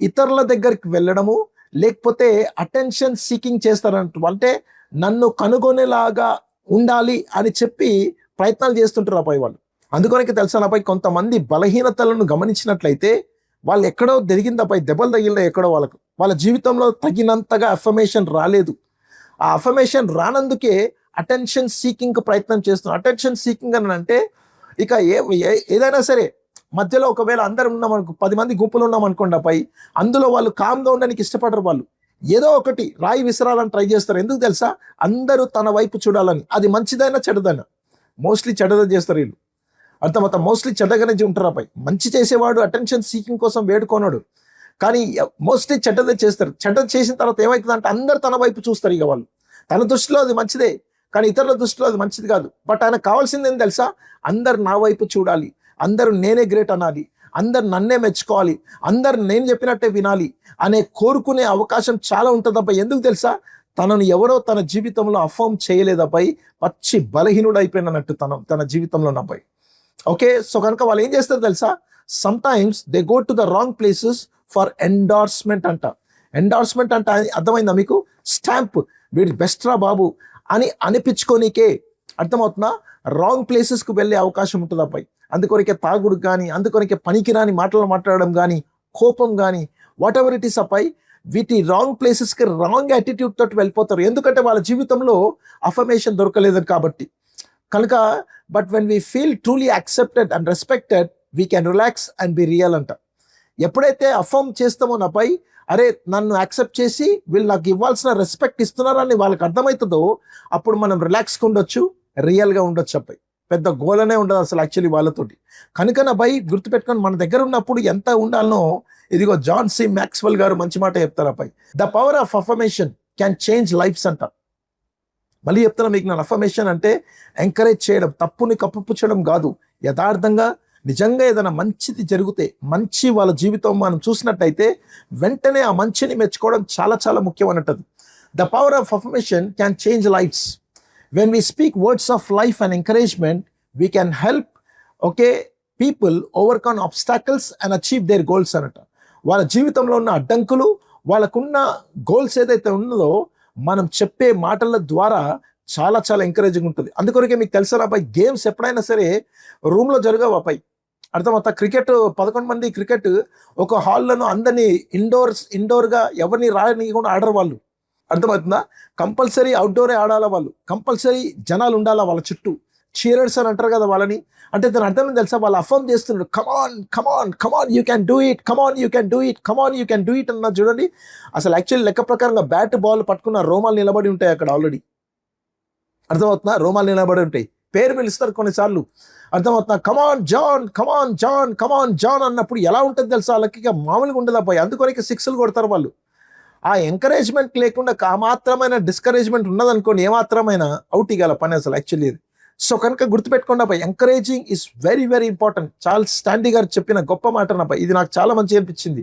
ఇతరుల దగ్గరికి వెళ్ళడము, లేకపోతే అటెన్షన్ సీకింగ్ చేస్తారంట. అంటే నన్ను కనుగొనేలాగా ఉండాలి అని చెప్పి ప్రయత్నాలు చేస్తుంటారు అబ్బాయి వాళ్ళు. అందుకనికి తెలుసా అబ్బాయి, కొంతమంది బలహీనతలను గమనించినట్లయితే వాళ్ళు ఎక్కడో జరిగింది అబ్బాయి, దెబ్బలు తగిలిన ఎక్కడో వాళ్ళ జీవితంలో తగినంతగా అఫర్మేషన్ రాలేదు. ఆ అఫర్మేషన్ రానందుకే అటెన్షన్ సీకింగ్ ప్రయత్నం చేస్తున్నారు. అటెన్షన్ సీకింగ్ అని అంటే ఇక ఏదైనా సరే మధ్యలో ఒకవేళ అందరం ఉన్నాం అనుకో, 10 మంది గుంపులు ఉన్నాం అనుకోండి అబ్బాయి, అందులో వాళ్ళు కామ్గా ఉండడానికి ఇష్టపడరు. వాళ్ళు ఏదో ఒకటి రాయి విసరాలని ట్రై చేస్తారు. ఎందుకు తెలుసా? అందరూ తన వైపు చూడాలని. అది మంచిదైనా చెడ్డదైనా, మోస్ట్లీ చెడ్డద చేస్తారు వీళ్ళు, అర్థమవుతా, మోస్ట్లీ చెడ్డగానే ఉంటారు అబ్బాయి. మంచి చేసేవాడు అటెన్షన్ సీకింగ్ కోసం వేడుకోనాడు, కానీ మోస్ట్లీ చెడ్డదే చేస్తారు. చెడ్డ చేసిన తర్వాత ఏమవుతుందంటే అందరు తన వైపు చూస్తారు. ఇక వాళ్ళు తన దృష్టిలో అది మంచిదే, కానీ ఇతరుల దృష్టిలో అది మంచిది కాదు. బట్ ఆయనకు కావాల్సింది ఏం తెలుసా? అందరు నా వైపు చూడాలి, అందరూ నేనే గ్రేట్ అనాలి, అందరు నన్నే మెచ్చుకోవాలి, అందరు నేను చెప్పినట్టే వినాలి అనే కోరుకునే అవకాశం చాలా ఉంటుంది అబ్బాయి. ఎందుకు తెలుసా? తనను ఎవరో తన జీవితంలో అఫర్మ్ చేయలేదు అబ్బాయి, పచ్చి బలహీనుడు అయిపోయినట్టు తన జీవితంలో అబ్బాయి. ఓకే, సో కనుక వాళ్ళు ఏం చేస్తారు తెలుసా? Sometimes they go to the wrong places for endorsement అంట. ఎండార్స్మెంట్ అంటే అర్థమైందా మీకు? స్టాంప్, వీడి బెస్ట్ రా బాబు అని అనిపించుకోనికే, అర్థమవుతుందా, రాంగ్ ప్లేసెస్కి వెళ్ళే అవకాశం ఉంటుంది అబ్బాయి. అందుకొరకే తాగుడు కానీ, అందుకొరకే పనికిరాని మాటలు మాట్లాడడం కానీ, కోపం కానీ, వాట్ ఎవర్ ఇట్ ఈస్ అబ్బాయి, వీటి రాంగ్ ప్లేసెస్కి రాంగ్ యాటిట్యూడ్ తోటి వెళ్ళిపోతారు. ఎందుకంటే వాళ్ళ జీవితంలో అఫర్మేషన్ దొరకలేదు కాబట్టి. కనుక but when we feel truly accepted and respected we can relax and be real అంట. ఎప్పుడైతే అఫర్మ్ చేస్తామో నాపై, అరే నన్ను యాక్సెప్ట్ చేసి వీళ్ళు నాకు ఇవ్వాల్సిన రెస్పెక్ట్ ఇస్తున్నారని వాళ్ళకి అర్థమవుతుందో, అప్పుడు మనం రిలాక్స్గా ఉండొచ్చు, రియల్గా ఉండొచ్చు అబ్బాయి. పెద్ద గోలనే ఉండదు అసలు యాక్చువల్లీ వాళ్ళతోటి. కనుక నా బై గుర్తుపెట్టుకొని మన దగ్గర ఉన్నప్పుడు ఎంత ఉండాలనో, ఇదిగో జాన్ సి మ్యాక్స్వెల్ గారు మంచి మాట చెప్తారు అబ్బాయి. The power of affirmation can change lives అంట. మళ్ళీ చెప్తున్నా మీకు, నా అఫర్మేషన్ అంటే ఎంకరేజ్ చేయడం, తప్పుని కప్పిపుచ్చడం కాదు. యథార్థంగా నిజంగా ఏదైనా మంచిది జరిగితే, మంచి వాళ్ళ జీవితం మనం చూసినట్టయితే వెంటనే ఆ మంచిని మెచ్చుకోవడం చాలా చాలా ముఖ్యం అన్నట్టు. The power of affirmation can change lives. When we speak words of life and encouragement we can help people overcome obstacles and achieve their goals అన్నట్టు. వాళ్ళ జీవితంలో ఉన్న అడ్డంకులు, వాళ్ళకున్న గోల్స్ ఏదైతే ఉన్నదో మనం చెప్పే మాటల ద్వారా చాలా చాలా ఎంకరేజింగ్ ఉంటుంది. అందుకొరకే మీకు తెలుసా అబ్బాయి, గేమ్స్ ఎప్పుడైనా సరే రూమ్లో జరగవు అబ్బాయి. అర్థమవుతా? క్రికెట్ 11 మంది క్రికెట్ ఒక హాల్లోనూ అందరినీ ఇండోర్గా ఎవరిని రానియకుండా ఆడరు వాళ్ళు. అర్థమవుతుందా? కంపల్సరీ అవుట్డోరే ఆడాలా వాళ్ళు, కంపల్సరీ జనాలు ఉండాలా వాళ్ళ చుట్టూ. చీరర్స్ అని అంటారు కదా వాళ్ళని. అంటే దాని అర్థం తెలుసా? వాళ్ళు అఫర్మ్ చేస్తున్నారు, come on come on come on you can do it, come on you can do it, come on you can do it అన్న చూడండి. అసలు యాక్చువల్లీ లెక్క ప్రకారంగా బ్యాట్ బాల్ పట్టుకున్న రోమాలు నిలబడి ఉంటాయి అక్కడ ఆల్రెడీ. అర్థమవుతుందా? రోమాలు నిలబడి ఉంటాయి, పేరు పిలుస్తారు కొన్నిసార్లు. అర్థమవుతున్నా? కమాన్ జాన్, కమాన్ జాన్, కమాన్ జాన్ అన్నప్పుడు ఎలా ఉంటుంది తెలుసా? వాళ్ళకి మామూలుగా ఉండదు అబ్బాయి. అందుకొరకే 6లు కొడతారు వాళ్ళు. ఆ ఎంకరేజ్మెంట్ లేకుండా ఆ మాత్రమైన డిస్కరేజ్మెంట్ ఉన్నదనుకోండి, ఏమాత్రమైన అవుట్ ఇవ్వాలి పని అసలు యాక్చువల్లీ. సో కనుక గుర్తుపెట్టుకోండి అబ్బాయి, encouraging is very very important. Charles Stanley గారు చెప్పిన గొప్ప మాట అబ్బాయి, ఇది నాకు చాలా మంచిగా అనిపించింది.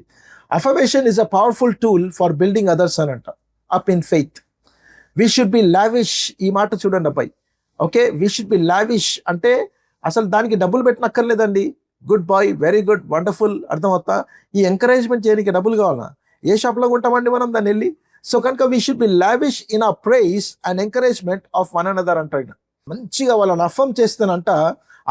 Affirmation is a powerful tool for building others అని అంట, up in faith. We should be lavish. ఈ మాట చూడండి అబ్బాయి. Okay, we should be lavish అంటే అసలు దానికి డబ్బులు పెట్టనక్కర్లేదండి. Good boy, very good, wonderful. అర్థమవుతా? ఈ ఎంకరేజ్మెంట్ చేయడానికి డబ్బులు కావాలా? ఏ షాప్లో కొంటామండి మనం దాన్ని వెళ్ళి? సో కనుక we should be lavish in our praise and encouragement of one another అంట. మంచిగా వాళ్ళని అఫర్మ్ చేస్తానంట,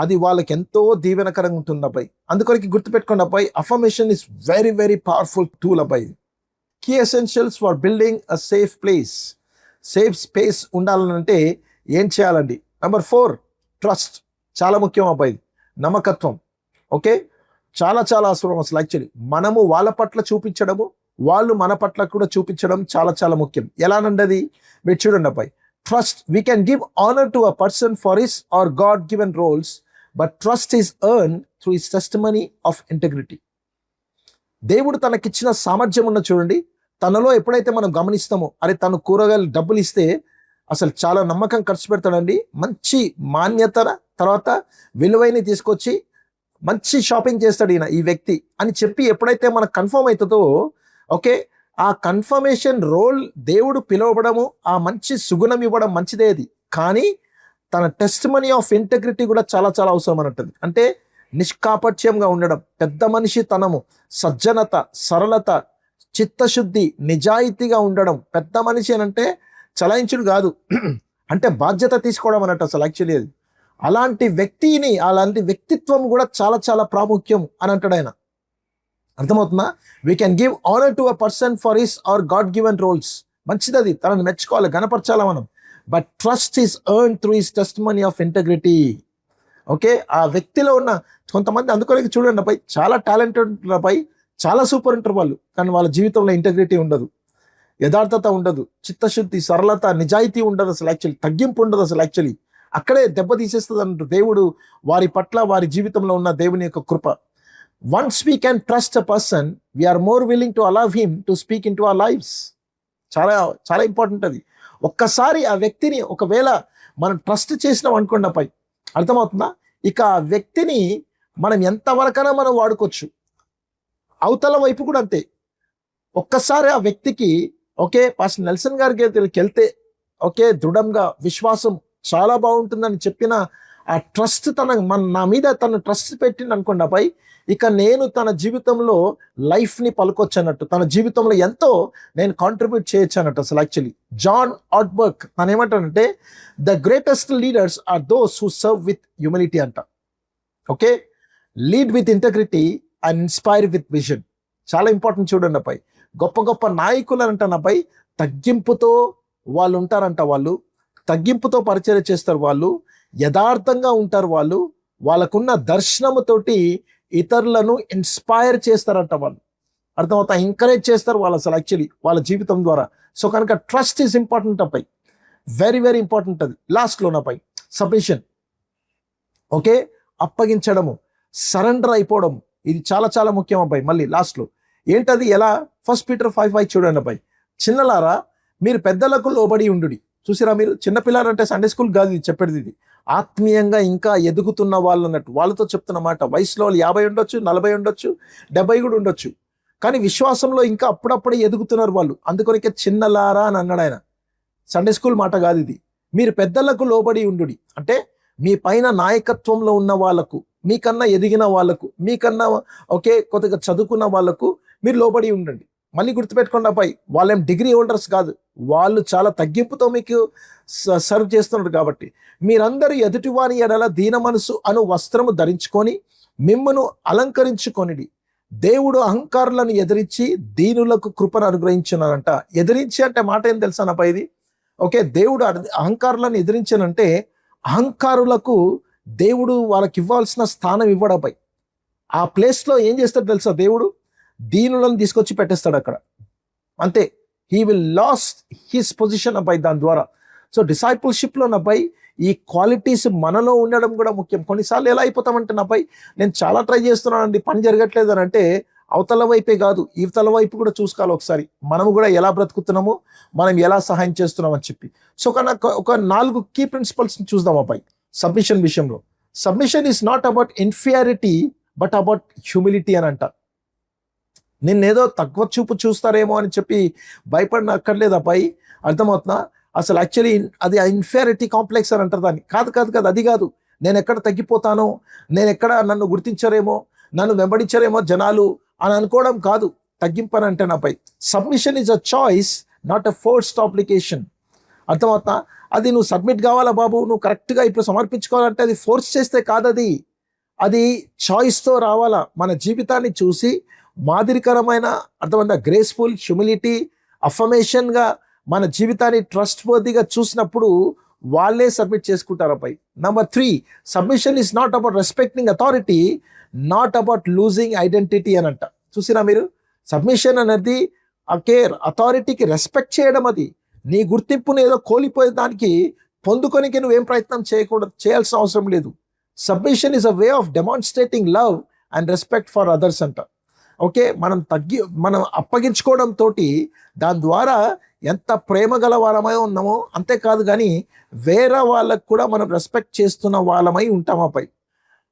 అది వాళ్ళకి ఎంతో దీవెనకరంగా ఉంటుంది అబ్బాయి. అందుకొరకు గుర్తుపెట్టుకోండి అబ్బాయి, affirmation is very very powerful tool అబ్బాయి. Key essentials for building a safe place. Safe space ఉండాలంటే ఏం చేయాలండి? Number 4, trust. చాలా ముఖ్యం అబ్బాయి, నమ్మకత్వం. ఓకే, చాలా చాలా అవసరం అసలు యాక్చువల్లీ. మనము వాళ్ళ పట్ల చూపించడము, వాళ్ళు మన పట్ల కూడా చూపించడం చాలా చాలా ముఖ్యం. ఎలానండి అది? మీరు చూడండి అబ్బాయి. Trust. We can give honour to a person for his or God given roles, but trust is earn through his testimony of integrity. దేవుడు తనకిచ్చిన సామర్థ్యం ఉన్న చూడండి, తనలో ఎప్పుడైతే మనం గమనిస్తామో, అరే తను కూరగాయలు డబ్బులు ఇస్తే అసలు చాలా నమ్మకం ఖర్చు పెడతాడండి, మంచి మాన్యత, తర్వాత విలువైన తీసుకొచ్చి మంచి షాపింగ్ చేస్తాడు ఈయన ఈ వ్యక్తి అని చెప్పి ఎప్పుడైతే మనకు కన్ఫర్మ్ అవుతుందో, ఓకే, ఆ కన్ఫర్మేషన్ రోల్ దేవుడు పిలవడము, ఆ మంచి సుగుణం ఇవ్వడం మంచిదే అది. కానీ తన టెస్టిమనీ ఆఫ్ ఇంటెగ్రిటీ కూడా చాలా చాలా అవసరం అన్నట్టు. అంటే నిష్కాపట్యంగా ఉండడం, పెద్ద మనిషి తనము, సజ్జనత, సరళత, చిత్తశుద్ధి, నిజాయితీగా ఉండడం. పెద్ద మనిషి అని అంటే చలాయించుడు కాదు, అంటే బాధ్యత తీసుకోవడం అన్నట్టు అసలు యాక్చువల్లీ అది. అలాంటి వ్యక్తిని, అలాంటి వ్యక్తిత్వం కూడా చాలా చాలా ప్రాముఖ్యం అని అంటాడు ఆయన. అర్థమవుతుందా? We can give honour to a person for his or God given roles. మంచిది అది, తనని మెచ్చుకోవాలి, గణపరచాలి మనం. But trust is earn through his testimony of integrity. Okay, ఆ వ్యక్తిలో ఉన్న కొంతమంది, అందుకోలేక చూడండి అబ్బాయి, చాలా టాలెంటెడ్ అబ్బాయి, చాలా సూపర్ ఉంటారు వాళ్ళు, కానీ వాళ్ళ జీవితంలో ఇంటెగ్రిటీ ఉండదు, యథార్థత ఉండదు, చిత్తశుద్ధి, సరళత, నిజాయితీ ఉండదు అసలు యాక్చువల్లీ, తగ్గింపు ఉండదు అసలు యాక్చువల్లీ. అక్కడే దెబ్బ తీసేస్తుంది అన్నట్టు దేవుడు వారి పట్ల, వారి జీవితంలో ఉన్న దేవుని యొక్క కృప. Once we can trust a person, we are more willing to allow him to speak in to our lives. చాలా చాలా ఇంపార్టెంట్ అది. ఒక్కసారి ఆ వ్యక్తిని ఒకవేళ మనం ట్రస్ట్ చేసినాం అనుకోండి అబ్బాయి, అర్థమవుతుందా? ఇక ఆ వ్యక్తిని మనం ఎంతవరకైనా మనం వాడుకోవచ్చు. అవతల వైపు కూడా అంతే. ఒక్కసారి ఆ వ్యక్తికి, ఓకే, పాస్టర్ నెల్సన్ గారికి వెళ్తే, ఓకే, దృఢంగా విశ్వాసం చాలా బాగుంటుందని చెప్పిన ఆ ట్రస్ట్ నా మీద తను ట్రస్ట్ పెట్టింది అనుకోండి అబ్బాయి, ఇక నేను తన జీవితంలో లైఫ్ని పలుకొచ్చు అన్నట్టు, తన జీవితంలో ఎంతో నేను కాంట్రిబ్యూట్ చేయొచ్చు అన్నట్టు. అసలు యాక్చువల్లీ జాన్ ఆట్బర్గ్ తను ఏమంటాడంటే, the greatest leaders are those who serve with humility అంట. Okay, lead with integrity and inspire with vision. చాలా ఇంపార్టెంట్ చూడండి అబ్బాయి. గొప్ప గొప్ప నాయకులు అంటాను అబ్బాయి, తగ్గింపుతో వాళ్ళు ఉంటారంట. వాళ్ళు తగ్గింపుతో పరిచయం చేస్తారు, వాళ్ళు యథార్థంగా ఉంటారు, వాళ్ళు వాళ్ళకున్న దర్శనముతోటి ఇతరులను ఇన్స్పైర్ చేస్తారంట. వాళ్ళు అర్థమవుతా, ఎంకరేజ్ చేస్తారు వాళ్ళు అసలు యాక్చువల్లీ వాళ్ళ జీవితం ద్వారా. సో కనుక ట్రస్ట్ ఈజ్ ఇంపార్టెంట్ అబ్బాయి, వెరీ వెరీ ఇంపార్టెంట్. అది లాస్ట్లో అబ్బాయి సబ్మిషన్. ఓకే, అప్పగించడము, సరెండర్ అయిపోవడం, ఇది చాలా చాలా ముఖ్యం అబ్బాయి. మళ్ళీ లాస్ట్లో ఏంటది, ఎలా? 1 Peter 5:5 చూడండి అబ్బాయి. చిన్నలారా మీరు పెద్దలకు లోబడి ఉండుడి. చూసిరా, మీరు చిన్నపిల్లారంటే సండే స్కూల్ కాదు ఇది చెప్పేది, ఇది ఆత్మీయంగా ఇంకా ఎదుగుతున్న వాళ్ళు అన్నట్టు, వాళ్ళతో చెప్తున్నమాట. వయసులో వాళ్ళు 50 ఉండొచ్చు, 40 ఉండొచ్చు, 70 కూడా ఉండొచ్చు, కానీ విశ్వాసంలో ఇంకా అప్పుడప్పుడే ఎదుగుతున్నారు వాళ్ళు. అందుకొనికే చిన్నలారా అని అన్నాడు ఆయన. సండే స్కూల్ మాట కాదు ఇది. మీరు పెద్దలకు లోబడి ఉండుడి అంటే మీ పైన నాయకత్వంలో ఉన్న వాళ్ళకు, మీకన్నా ఎదిగిన వాళ్ళకు, మీకన్నా ఓకే కొద్దిగా చదువుకున్న వాళ్ళకు మీరు లోబడి ఉండండి. మళ్ళీ గుర్తుపెట్టుకోండి అబ్బాయి, వాళ్ళేం డిగ్రీ హోల్డర్స్ కాదు, వాళ్ళు చాలా తగ్గింపుతో మీకు సర్వ్ చేస్తున్నారు. కాబట్టి మీరందరూ ఎదుటివాని ఎడల దీన మనసు అను వస్త్రము ధరించుకొని మిమ్మును అలంకరించుకొనిడి. దేవుడు అహంకారులను ఎదిరించి దీనులకు కృపను అనుగ్రహించున్నానంట. ఎదిరించి అంటే మాట ఏం తెలుసానప్ప ఇది? ఓకే, దేవుడు అహంకారులను ఎదిరించానంటే అహంకారులకు దేవుడు వాళ్ళకి ఇవ్వాల్సిన స్థానం ఇవ్వడపై ఆ ప్లేస్లో ఏం చేస్తాడు తెలుసా? దేవుడు దీనులను తీసుకొచ్చి పెట్టేస్తాడు అక్కడ, అంతే. He will lost his position అబ్బాయి దాని ద్వారా. సో డిసైపుల్షిప్లో నబ్బాయి ఈ క్వాలిటీస్ మనలో ఉండడం కూడా ముఖ్యం. కొన్నిసార్లు ఎలా అయిపోతామంటే నబ్బాయి, నేను చాలా ట్రై చేస్తున్నానండి, పని జరగట్లేదు అని అంటే అవతల వైపే కాదు ఇవతల వైపు కూడా చూసుకోవాలి ఒకసారి. మనము కూడా ఎలా బ్రతుకుతున్నాము, మనం ఎలా సహాయం చేస్తున్నాం అని చెప్పి. సో ఒక 4 కీ ప్రిన్సిపల్స్ని చూద్దాం అబ్బాయి సబ్మిషన్ విషయంలో. Submission is not about inferiority but about humility అని అంట. నిన్నేదో తక్కువ చూపు చూస్తారేమో అని చెప్పి భయపడిన అక్కర్లేదు అబ్బాయి, అర్థమవుతున్నా? అసలు యాక్చువల్లీ అది ఇన్ఫీరియారిటీ కాంప్లెక్స్ అని అంటారు దాన్ని. కాదు కాదు కాదు, అది కాదు. నేను ఎక్కడ తగ్గిపోతానో, నేను ఎక్కడ నన్ను గుర్తించరేమో, నన్ను వెంబడించరేమో జనాలు అని అనుకోవడం కాదు తగ్గింపు అని అంటే నాపై. Submission is a choice, not a forced application. అర్థమవుతా? అది నువ్వు సబ్మిట్ కావాలా బాబు, నువ్వు కరెక్ట్గా ఇప్పుడు సమర్పించుకోవాలంటే అది ఫోర్స్ చేస్తే కాదు, అది చాయిస్తో రావాలా. మన జీవితాన్ని చూసి మాదిరికరమైన అర్థమైందా గ్రేస్ఫుల్ హ్యూమిలిటీ అఫర్మేషన్గా మన జీవితాన్ని ట్రస్ట్ వర్తీగా చూసినప్పుడు వాళ్ళే సబ్మిట్ చేసుకుంటారు అబ్బాయి. Number 3, submission is not about respecting authority, not about losing identity అని అంట. చూసినా మీరు, సబ్మిషన్ అనేది ఓకే అథారిటీకి రెస్పెక్ట్ చేయడం, అది నీ గుర్తింపుని ఏదో కోల్పోయే దానికి పొందుకొనికి నువ్వేం ప్రయత్నం చేయాల్సిన అవసరం లేదు. Submission is a way of demonstrating love and respect for others అంట. ఓకే, మనం అప్పగించుకోవడంతో దాని ద్వారా ఎంత ప్రేమ గల వాళ్ళమై ఉన్నామో అంతేకాదు, కానీ వేరే వాళ్ళకు కూడా మనం రెస్పెక్ట్ చేస్తున్న వాళ్ళమై ఉంటామపై.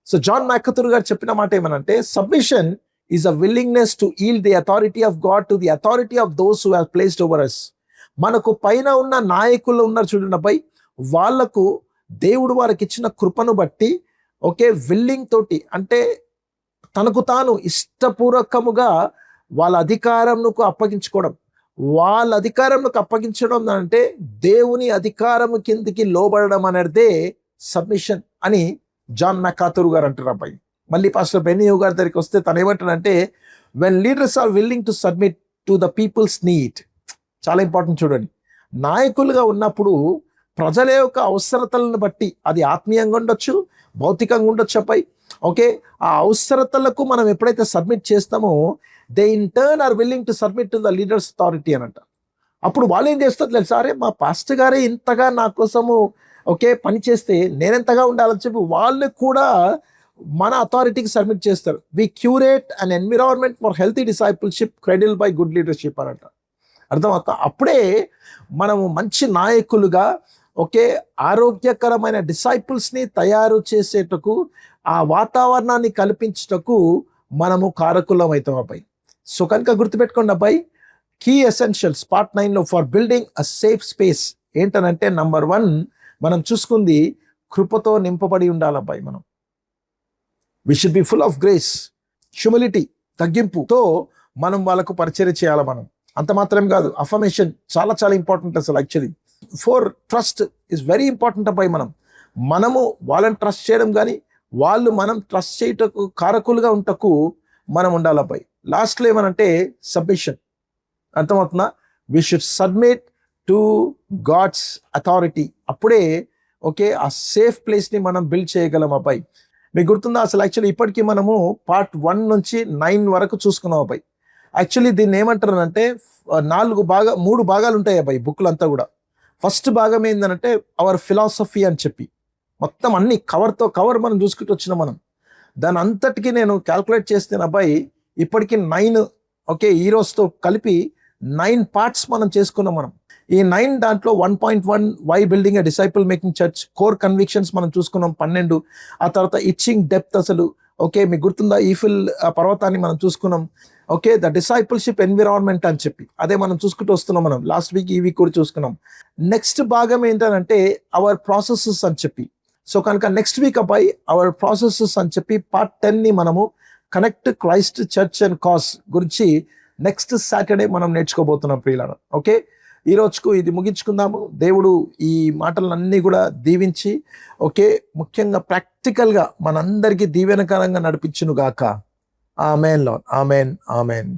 సో జాన్ మ్యాకథర్ గారు చెప్పిన మాట ఏమనంటే, submission is a willingness to yield the authority of God to the authority of those who have placed over us. మనకు పైన ఉన్న నాయకులు ఉన్నారు చూడండి అబ్బాయి, వాళ్లకు దేవుడు వారికి ఇచ్చిన కృపను బట్టి ఓకే విల్లింగ్ తోటి అంటే తనకు తాను ఇష్టపూర్వకముగా వాళ్ళ అధికారంకు అప్పగించుకోవడం. వాళ్ళ అధికారంకు అప్పగించడం అంటే దేవుని అధికారము కిందికి లోబడడం అనేదే సబ్మిషన్ అని జాన్ మ్యాకథర్ గారు అంటారు అబ్బాయి. మళ్ళీ పాస్టర్ బెన్నీ గారి దగ్గరికి వస్తే తను ఏమంటాడంటే, when leaders are willing to submit to the people's need. చాలా ఇంపార్టెంట్ చూడండి, నాయకులుగా ఉన్నప్పుడు ప్రజల యొక్క అవసరతలను బట్టి, అది ఆత్మీయంగా ఉండొచ్చు, భౌతికంగా ఉండొచ్చు అబ్బాయి. ఓకే, ఆ అవసరతలకు మనం ఎప్పుడైతే సబ్మిట్ చేస్తామో they in turn are willing to submit to the leaders authority అని అంట. అప్పుడు వాళ్ళు ఏం చేస్తారు తెలుసా? అరే మా పాస్టర్ గారే ఇంతగా నా కోసము ఓకే పని చేస్తే నేనెంతగా ఉండాలని చెప్పి వాళ్ళు కూడా మన అథారిటీకి సబ్మిట్ చేస్తారు. We curate an environment for healthy discipleship cradle by good leadership అని అంట. అర్థమవుతా? అప్పుడే మనము మంచి నాయకులుగా ఓకే ఆరోగ్యకరమైన డిసైపుల్స్ని తయారు చేసేటకు, ఆ వాతావరణాన్ని కల్పించటకు మనము కారకులం అవుతాం అబ్బాయి. సో కనుక గుర్తుపెట్టుకోండి అబ్బాయి, కీ ఎసెన్షియల్స్ పార్ట్ 9లో for building a safe space ఏంటనంటే, నంబర్ 1 మనం చూసుకుంది కృపతో నింపబడి ఉండాలి అబ్బాయి మనం. We should be full of grace, humility, తగ్గింపుతో మనం వాళ్ళకు పరిచర్య చేయాలి మనం. అంత మాత్రం కాదు, అఫర్మేషన్ చాలా చాలా ఇంపార్టెంట్ అసలు. Actually four trust is very important అబ్బాయి. మనము వాళ్ళని ట్రస్ట్ చేయడం కానీ వాళ్ళు మనం ట్రస్ట్ చేయటకు కారకులుగా ఉంటకు మనం ఉండాలి అబ్బాయి. లాస్ట్లో ఏమనంటే సబ్మిషన్. అర్థమవుతుందా? We should submit to God's authority. అప్పుడే ఓకే ఆ సేఫ్ ప్లేస్ని మనం బిల్డ్ చేయగలం అబ్బాయి. మీకు గుర్తుందా అసలు? యాక్చువల్లీ ఇప్పటికీ మనము పార్ట్ 1 నుంచి 9 వరకు చూసుకున్నాం అబ్బాయి. యాక్చువల్లీ దీన్ని ఏమంటారు అంటే 3 భాగాలు ఉంటాయి అబ్బాయి బుక్లు అంతా కూడా. ఫస్ట్ భాగం ఏంటంటే అవర్ ఫిలాసఫీ అని చెప్పి మొత్తం అన్ని కవర్తో కవర్ మనం చూసుకుంటూ వచ్చినాం మనం. దాని అంతటికీ నేను క్యాల్కులేట్ చేస్తే అబ్బాయి ఇప్పటికీ 9 ఓకే హీరోస్తో కలిపి 9 పార్ట్స్ మనం చేసుకున్నాం మనం. ఈ 9 దాంట్లో 1.1 why building a disciple making church, core convictions మనం చూసుకున్నాం 12. ఆ తర్వాత ఇచ్చింగ్ డెప్త్ అసలు ఓకే మీకు గుర్తుందా? ఈఫిల్ పర్వతాన్ని మనం చూసుకున్నాం. ఓకే ద డిసైపుల్షిప్ ఎన్విరాన్మెంట్ అని చెప్పి అదే మనం చూసుకుంటూ వస్తున్నాం మనం. లాస్ట్ వీక్ ఈ వీక్ కూడా చూసుకున్నాం. నెక్స్ట్ భాగం ఏంటంటే అవర్ ప్రాసెసెస్ అని చెప్పి. సో కనుక నెక్స్ట్ వీక్ అబ్బాయి అవర్ ప్రాసెసెస్ అని చెప్పి పార్ట్ 10ని మనము connect Christ church and cos గురించి నెక్స్ట్ సాటర్డే మనం నేర్చుకోబోతున్నాం ప్రియులారా. ఓకే ఈ రోజుకు ఇది ముగించుకుందాము. దేవుడు ఈ మాటలన్నీ కూడా దీవించి ఓకే ముఖ్యంగా ప్రాక్టికల్గా మనందరికీ దీవెనకరంగా నడిపించును గాక. Amen lord, amen, amen.